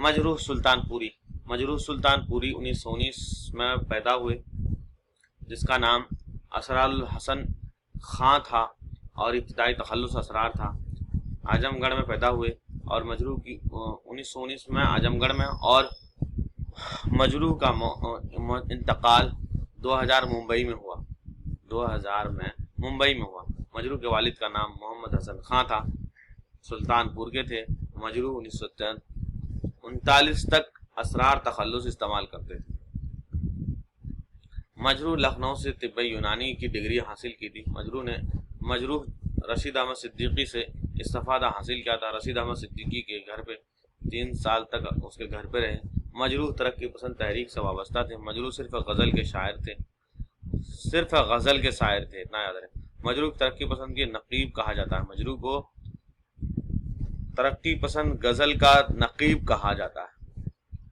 مجروح سلطان پوری. مجروح سلطان پوری 1919 میں پیدا ہوئے، جس کا نام اسرار الحسن خاں تھا اور ابتدائی تخلص اسرار تھا. اعظم گڑھ میں پیدا ہوئے اور مجروح کی 1919 میں اعظم گڑھ میں، اور مجروح کا انتقال 2000 ممبئی میں ہوا. 2000 میں ممبئی میں ہوا. مجروح کے والد کا نام محمد حسن خاں تھا، سلطان پور کے تھے. مجروح 1939 تک اسرار تخلص استعمال کرتے تھے. مجروح لکھنؤ سے طب یونانی کی ڈگری حاصل کی تھی. مجروح رشید احمد صدیقی سے استفادہ حاصل کیا تھا. رشید احمد صدیقی کے گھر پہ 3 سال تک اس کے گھر پہ رہے. مجروح ترقی پسند تحریک سے وابستہ تھے. مجروح صرف غزل کے شاعر تھے، اتنا یاد رہے. مجروح ترقی پسند کے نقیب کہا جاتا ہے. مجروح کو ترقی پسند غزل کا نقیب کہا جاتا ہے.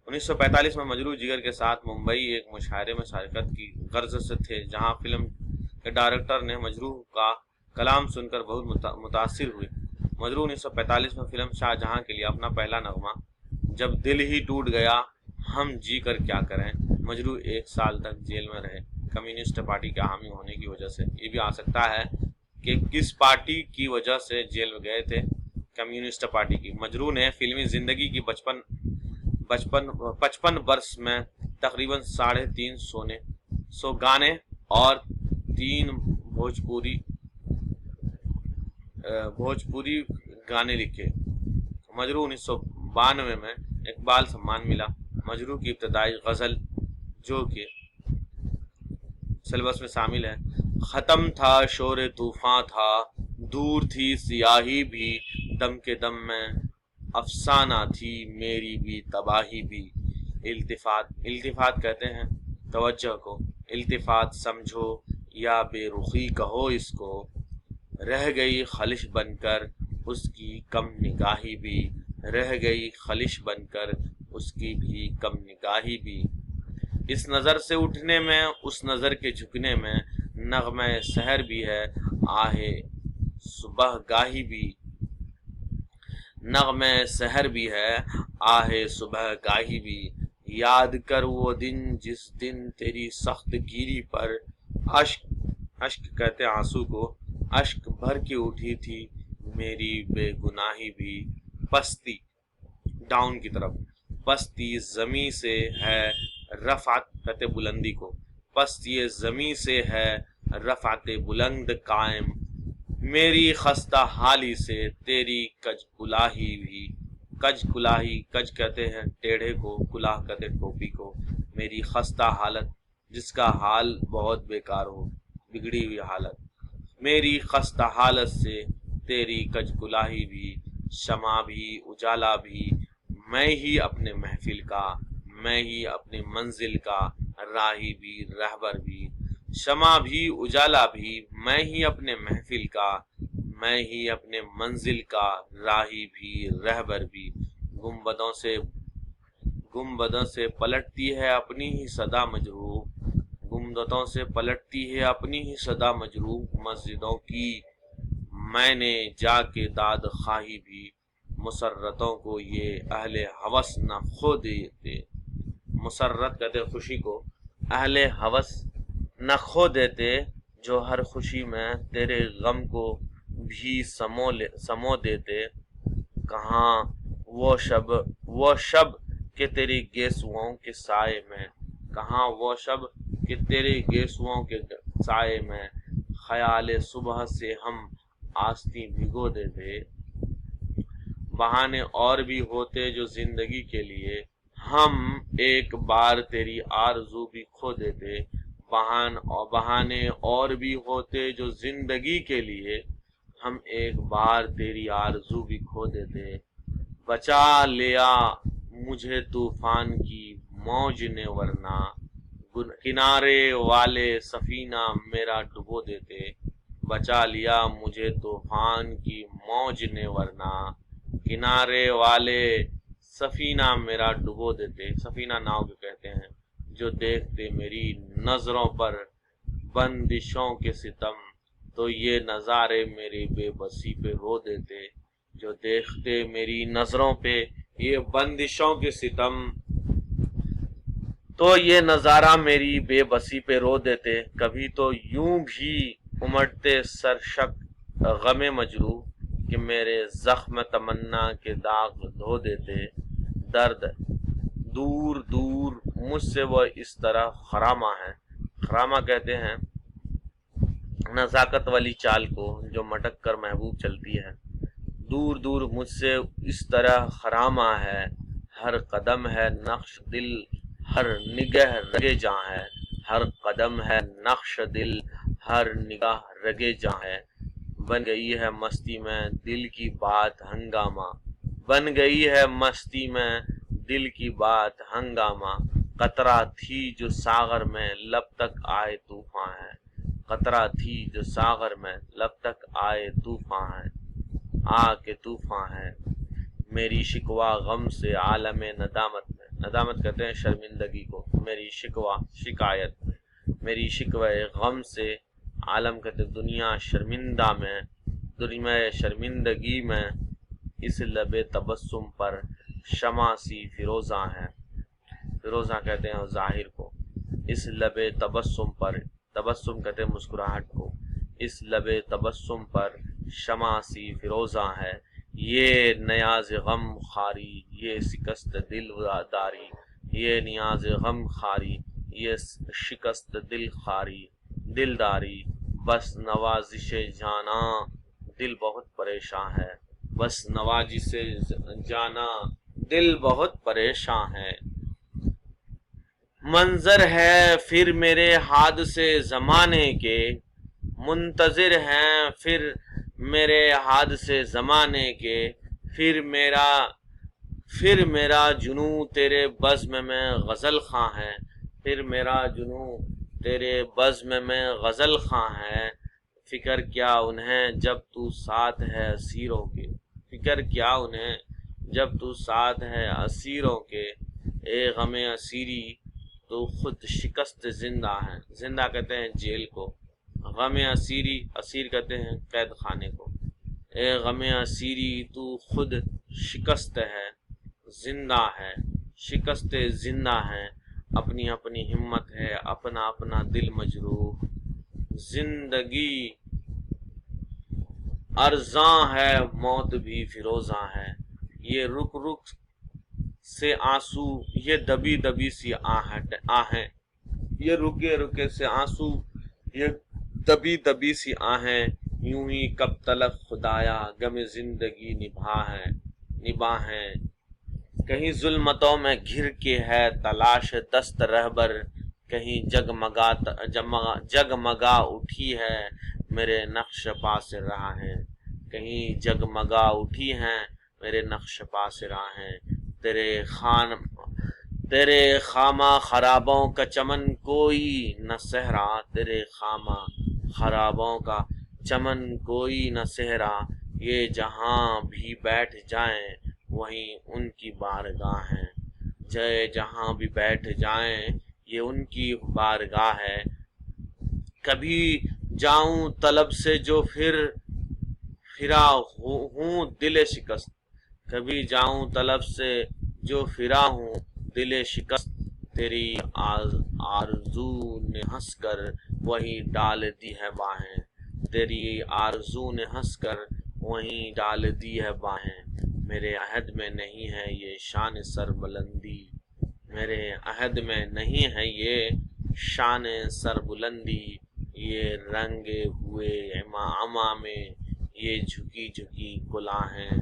1945 میں مجروح جگر کے ساتھ ممبئی ایک مشاعرے میں شرکت کی غرض سے تھے، جہاں فلم کے ڈائریکٹر نے مجروح کا کلام سن کر بہت متاثر ہوئے. مجروح 1945 میں فلم شاہ جہاں کے لیے اپنا پہلا نغمہ جب دل ہی ٹوٹ گیا ہم جی کر کیا کریں. مجروح 1 سال تک جیل میں رہے، کمیونسٹ پارٹی کے حامی ہونے کی وجہ سے. یہ بھی آ سکتا ہے کہ کس پارٹی کی وجہ سے جیل میں گئے تھے، کمیونسٹ پارٹی کی. مجروح نے فلمی زندگی کی 55 برس میں تقریباً 350 گانے اور 3 بھوجپوری گانے لکھے. مجروح 1992 میں اقبال سمان ملا. مجروح کی ابتدائی غزل جو کہ سلیبس میں شامل ہے: ختم تھا شور طوفاں تھا، دور تھی سیاہی بھی، دم کے دم میں افسانہ تھی میری بھی تباہی بھی. التفات کہتے ہیں توجہ کو. التفات سمجھو یا بے رخی کہو اس کو، رہ گئی خلش بن کر اس کی کم نگاہی بھی، رہ گئی خلش بن کر اس کی بھی کم نگاہی بھی. اس نظر سے اٹھنے میں اس نظر کے جھکنے میں، نغمہ سحر بھی ہے آہ صبح گاہی بھی، نغمہ سحر بھی ہے آہ صبح گاہی بھی. یاد کر وہ دن جس دن تیری سخت گیری پر اشک کہتے آنسو کو، اشک بھر کے اٹھی تھی میری بے گناہی بھی. پستی ڈاؤن کی طرف، پستی زمیں سے ہے رفعت کہتے بلندی کو، پستی زمیں سے ہے رفعت بلند قائم. میری خستہ حالی سے تیری کج کلاہی بھی، کج کہتے ہیں ٹیڑھے کو، کلاہ کہتے ٹوپی کو. میری خستہ حالت جس کا حال بہت بیکار ہو، بگڑی ہوئی حالت. میری خستہ حالت سے تیری کج کلاہی بھی، شمع بھی اجالا بھی میں ہی اپنے محفل کا، میں ہی اپنے منزل کا راہی بھی رہبر بھی. شمع بھی اجالا بھی میں ہی اپنے محفل کا، میں ہی اپنے منزل کا راہی بھی رہبر بھی. گنبدوں سے پلٹتی ہے اپنی ہی صدا مجروح، گنبدوں سے پلٹتی ہے اپنی ہی صدا مجروح. مسجدوں کی میں نے جا کے داد خواہی بھی، مسرتوں کو یہ اہل ہوس نہ کھو دیتے. مسرت کہتے خوشی کو، اہل ہوس نہ کھو دیتے، جو ہر خوشی میں تیرے غم کو بھی سمو دیتے. کہاں وہ شب کہ تیری گیسوؤں کے سائے میں، کہاں وہ شب کہ تیرے گیسوؤں کے سائے میں، خیال صبح سے ہم آستی بھگو دیتے. بہانے اور بھی ہوتے جو زندگی کے لیے، ہم ایک بار تیری آرزو بھی کھو دیتے. بہانے اور بھی ہوتے جو زندگی کے لیے، ہم ایک بار تیری آرزو بھی کھو دیتے. بچا لیا مجھے طوفان کی موج نے ورنہ، کنارے والے سفینہ میرا ڈبو دیتے. بچا لیا مجھے طوفان کی موج نے ورنہ، کنارے والے سفینہ میرا ڈبو دیتے. سفینہ ناؤ کو کہتے ہیں. جو دیکھتے میری نظروں پر بندشوں کے ستم، تو یہ نظارے میری بے بسی پہ رو دیتے. جو دیکھتے میری نظروں پہ یہ بندشوں کے ستم، تو یہ نظارہ میری بے بسی پہ رو دیتے، کبھی تو یوں بھی امٹتے سرشک غم مجروح کہ میرے زخم تمنا کے داغ دھو دیتے۔ درد دور دور مجھ سے وہ اس طرح خرامہ ہے، خرامہ کہتے ہیں نزاکت والی چال کو جو مٹک کر محبوب چلتی ہے۔ دور دور مجھ سے اس طرح خرامہ ہے، ہر قدم ہے نقش دل، ہر نگہ رگے جاں ہے، ہر قدم ہے نقش دل، ہر نگاہ رگے جاں ہے۔ بن گئی ہے مستی میں دل کی بات ہنگامہ، بن گئی ہے مستی میں دل کی بات ہنگامہ، قطرہ تھی جو ساغر میں لب تک آئے طوفاں ہے، قطرہ تھی جو ساغر میں لب تک آئے طوفاں ہے، آ کے طوفاں ہے۔ میری شکوہ غم سے عالم ندامت میں، ندامت کہتے ہیں شرمندگی کو، میری شکوہ شکایت، میری شکوہ غم سے عالم کہتے دنیا شرمندہ میں، دنیا شرمندگی میں، اس لب تبسم پر شمع سی فیروزاں ہے، فیروزاں کہتے ہیں ظاہر کو، اس لب تبسم پر، تبسم کہتے ہیں مسکراہٹ کو، اس لب تبسم پر شمع سی فیروزاں ہے۔ یہ نیاز غم خاری، یہ شکست دل داری، یہ نیاز غم خاری، یہ شکست دل خاری، دلداری، بس نوازش جاناں دل بہت پریشاں ہے، بس نوازش جاناں دل بہت پریشاں ہے۔ منظر ہے پھر میرے حادثے زمانے کے، منتظر ہیں پھر میرے حادثے زمانے کے، پھر میرا جنوں تیرے بزم میں غزل خواں ہے، پھر میرا جنوں تیرے بزم میں غزل خواں ہے۔ فکر کیا انہیں جب تو ساتھ ہے اسیروں کے، فکر کیا انہیں جب تو ساتھ ہے اسیروں کے، اے غم اسیری تو خود شکست زندہ ہے، زندہ کہتے ہیں جیل کو، غم اسیری، اسیر کہتے ہیں قید خانے کو، اے غم اسیری تو خود شکست ہے، زندہ ہے، شکست زندہ ہے، اپنی اپنی ہمت ہے، اپنا اپنا دل مجروح، زندگی ارزاں ہے موت بھی فیروزاں ہے، یہ رک رک سے آنسو، یہ دبی دبی سی آہیں، یہ رکے رکے سے آنسو، یہ دبی دبی سی آہیں، یوں ہی کب تلک خدایا غم زندگی نباں ہے۔ کہیں ظلمتوں میں گھر کے ہے تلاش دست رہبر، کہیں جگمگا اٹھی ہے میرے نقش پاس راہیں، کہیں جگمگا اٹھی ہیں میرے نقش پاس راہیں، تیرے خامہ خرابوں کا چمن کوئی نہ صحرا، تیرے خامہ خرابوں کا چمن کوئی نہ صحرا، یہ جہاں بھی بیٹھ جائیں وہیں ان کی بارگاہ ہے، جہاں بھی بیٹھ جائیں یہ ان کی بارگاہ ہے۔ کبھی جاؤں طلب سے جو پھرا ہوں دل شکست، کبھی جاؤں طلب سے جو پھرا ہوں دل شکست، تیری آرزو نے ہنس کر وہی ڈال دی ہے باہیں، تیری آرزو نے ہنس کر وہیں ڈال دی ہے باہیں، میرے عہد میں نہیں ہے یہ شان سر بلندی، میرے عہد میں نہیں ہے یہ شان سر بلندی، یہ رنگے ہوئے عمامے، یہ جھکی جھکی کلاہیں،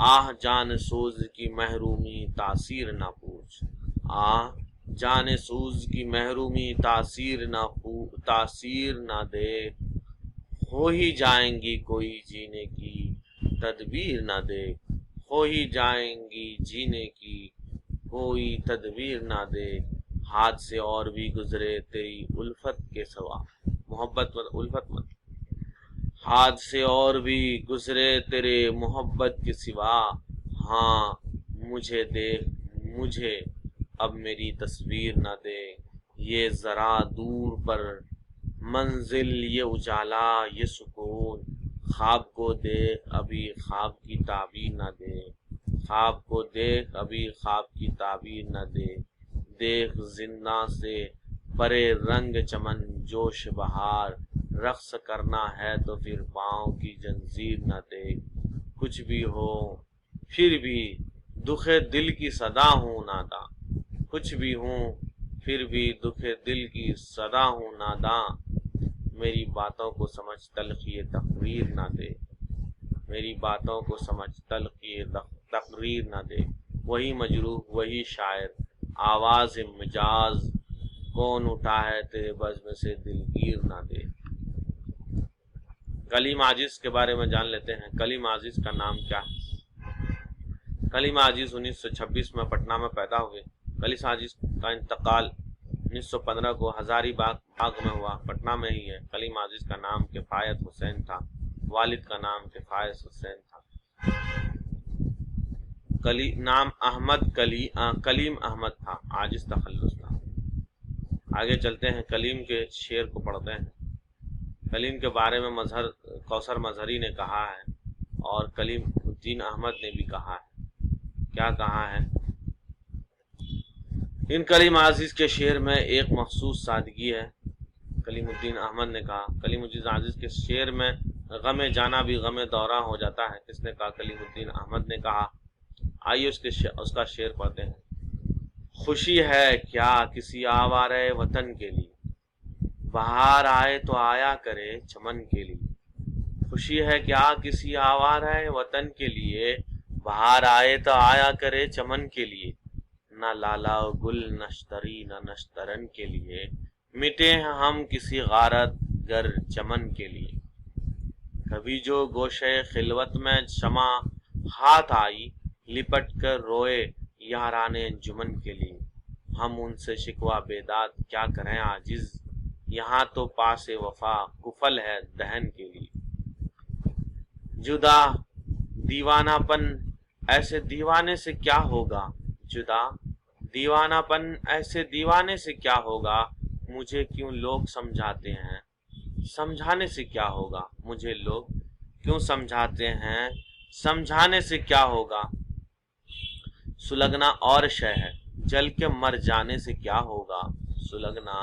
آہ جان سوز کی محرومی تاثیر نہ پوچھ، آہ جان سوز کی محرومی تاثیر نہ دیکھ، ہو ہی جائیں گی کوئی جینے کی تدبیر نہ دیکھ، ہو ہی جائیں گی جینے کی کوئی تدبیر نہ دیکھ، ہاتھ سے اور بھی گزرے تیری الفت کے سوا، محبت الفت مت، ہاتھ سے اور بھی گزرے تیرے محبت کے سوا، ہاں مجھے دیکھ، مجھے اب میری تصویر نہ دے، یہ ذرا دور پر منزل، یہ اجالا، یہ سکون، خواب کو دیکھ ابھی خواب کی تعبیر نہ دے، خواب کو دیکھ ابھی خواب کی تعبیر نہ دے، دیکھ زندہ سے پرے رنگ چمن جوش بہار، رقص کرنا ہے تو پھر پاؤں کی زنجیر نہ دیکھ، کچھ بھی ہو پھر بھی دکھ دل کی صدا ہوں ناداں، کچھ بھی ہوں پھر بھی دکھ دل کی صدا ہوں ناداں، میری باتوں کو سمجھ تلخی تقریر نہ دے، میری باتوں کو سمجھ تلخی تقریر نہ دے، وہی مجروح وہی شاعر آواز مجاز، کون اٹھا ہے تیرے بزم سے دلگیر نہ دے۔ کلیم عاجز کے بارے میں جان لیتے ہیں۔ کلیم عاجز کا نام کیا ہے؟ کلیم عاجز 1926 میں پٹنہ میں پیدا ہوئے۔ کلیم عاجز کا انتقال 1915 کو ہزاری باغ میں ہوا، پٹنہ میں ہی ہے۔ کلیم عاجز کا نام کفایت حسین تھا، والد کا نام کفایت حسین تھا۔ نام احمد کلیم احمد تھا، عاجز تخلص تھا۔ آگے چلتے ہیں، کلیم کے شعر کو پڑھتے ہیں۔ کلیم کے بارے میں کوثر مظہری نے کہا ہے اور کلیم الدین احمد نے بھی کہا ہے۔ کیا کہا ہے؟ ان کلیم عاجز کے شعر میں ایک مخصوص سادگی ہے۔ کلیم الدین احمد نے کہا کلیم الدین عاجز کے شعر میں غم جانا بھی غم دورہ ہو جاتا ہے۔ کس نے کہا؟ کلیم الدین احمد نے کہا۔ آئیے اس کا شعر پڑھتے ہیں۔ خوشی ہے کیا کسی آوارے وطن کے لیے، بہار آئے تو آیا کرے چمن کے لیے۔ خوشی ہے کیا کسی آوارے وطن کے لیے، بہار آئے تو آیا کرے چمن کے لیے۔ نہ لالا و گل نشتری نہ نشترن کے لیے، مٹے ہیں ہم کسی غارت گر چمن کے لیے۔ کبھی جو گوشے خلوت میں شمع ہاتھ آئی، لپٹ کر روئے یاران انجمن کے لیے۔ ہم ان سے شکوہ بیداد کیا کریں عاجز، یہاں تو پاس وفا کفل ہے دہن کے لیے۔ جدا دیوانہ پن ایسے دیوانے سے کیا ہوگا، جدا دیوانہ پن ایسے دیوانے سے کیا ہوگا، مجھے کیوں لوگ سمجھاتے ہیں، سمجھانے سے کیا ہوگا، مجھے لوگ کیوں سمجھاتے ہیں، سمجھانے سے کیا ہوگا۔ سلگنا اور شے ہے جل کے مر جانے سے کیا ہوگا، سلگنا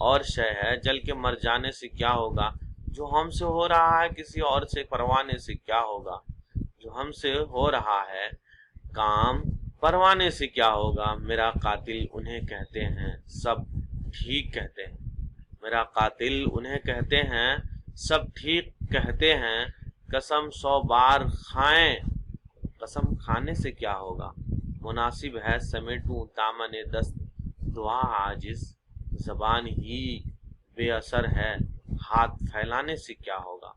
اور شے ہے جل کے مر جانے سے کیا ہوگا۔ جو ہم سے ہو رہا ہے کسی اور سے پروانے سے کیا ہوگا، جو ہم سے ہو رہا ہے کام پروانے سے کیا ہوگا۔ میرا قاتل انہیں کہتے ہیں سب ٹھیک کہتے ہیں، میرا قاتل انہیں کہتے ہیں سب ٹھیک کہتے ہیں۔ قسم 100 بار کھائیں قسم کھانے سے کیا ہوگا، مناسب ہے سمیٹوں دامن دست دعا عاجز، زبان ہی بے اثر ہے ہاتھ پھیلانے سے کیا ہوگا۔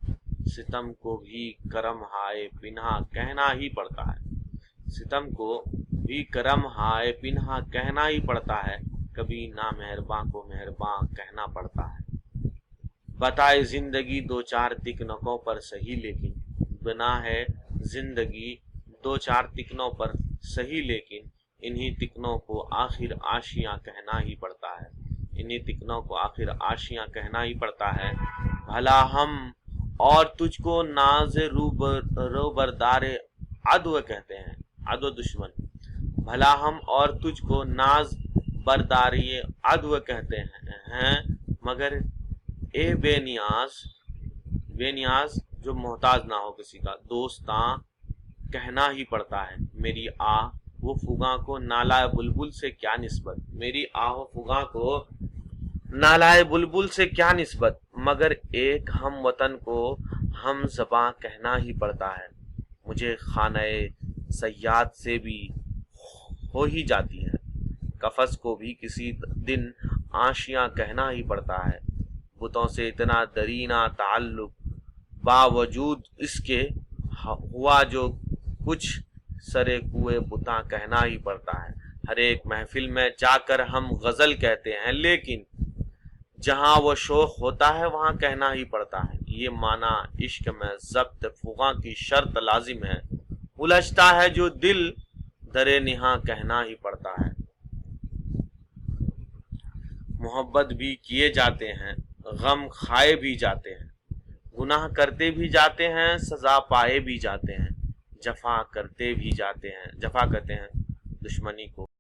ستم کو بھی کرم ہائے پنہا کہنا ہی پڑتا ہے، ستم کو بھی کرم ہائے پنہا کہنا ہی پڑتا ہے، کبھی نامہرباں کو مہرباں کہنا پڑتا ہے۔ بتائے زندگی 2-4 تکنکوں پر صحیح، لیکن بنا ہے زندگی 2-4 تکنوں پر صحیح، لیکن انہی تکنوں کو آخر آشیاں کہنا ہی پڑتا ہے، انہی تکنوں کو آخر آشیاں کہنا ہی پڑتا ہے۔ بھلا ہم اور تجھ کو ناز روبردار عدو کہتے ہیں، عدو دشمن، بھلا ہم اور تجھ کو ناز برداری عدو کہتے ہیں، مگر اے بے نیاز جو محتاج نہ ہو کسی کا، دوستاں کہنا ہی پڑتا ہے۔ میری آہ و فغاں کو نالہ بلبل سے کیا نسبت، میری آہ و فغاں کو نالہ بلبل سے کیا نسبت، مگر ایک ہم وطن کو ہم زباں کہنا ہی پڑتا ہے۔ مجھے خانہ صیاد سے بھی ہو ہی جاتی ہے، قفس کو بھی کسی دن آشیاں کہنا ہی پڑتا ہے۔ بتوں سے اتنا درینہ تعلق باوجود اس کے ہوا جو کچھ سرے کوئے بتاں کہنا ہی پڑتا ہے۔ ہر ایک محفل میں جا کر ہم غزل کہتے ہیں، لیکن جہاں وہ شوق ہوتا ہے وہاں کہنا ہی پڑتا ہے۔ یہ معنی عشق میں ضبط فغاں کی شرط لازم ہے، الجھتا ہے جو دل درے نہاں کہنا ہی پڑتا ہے۔ محبت بھی کیے جاتے ہیں، غم کھائے بھی جاتے ہیں، گناہ کرتے بھی جاتے ہیں، سزا پائے بھی جاتے ہیں۔ جفا کرتے ہیں دشمنی کو.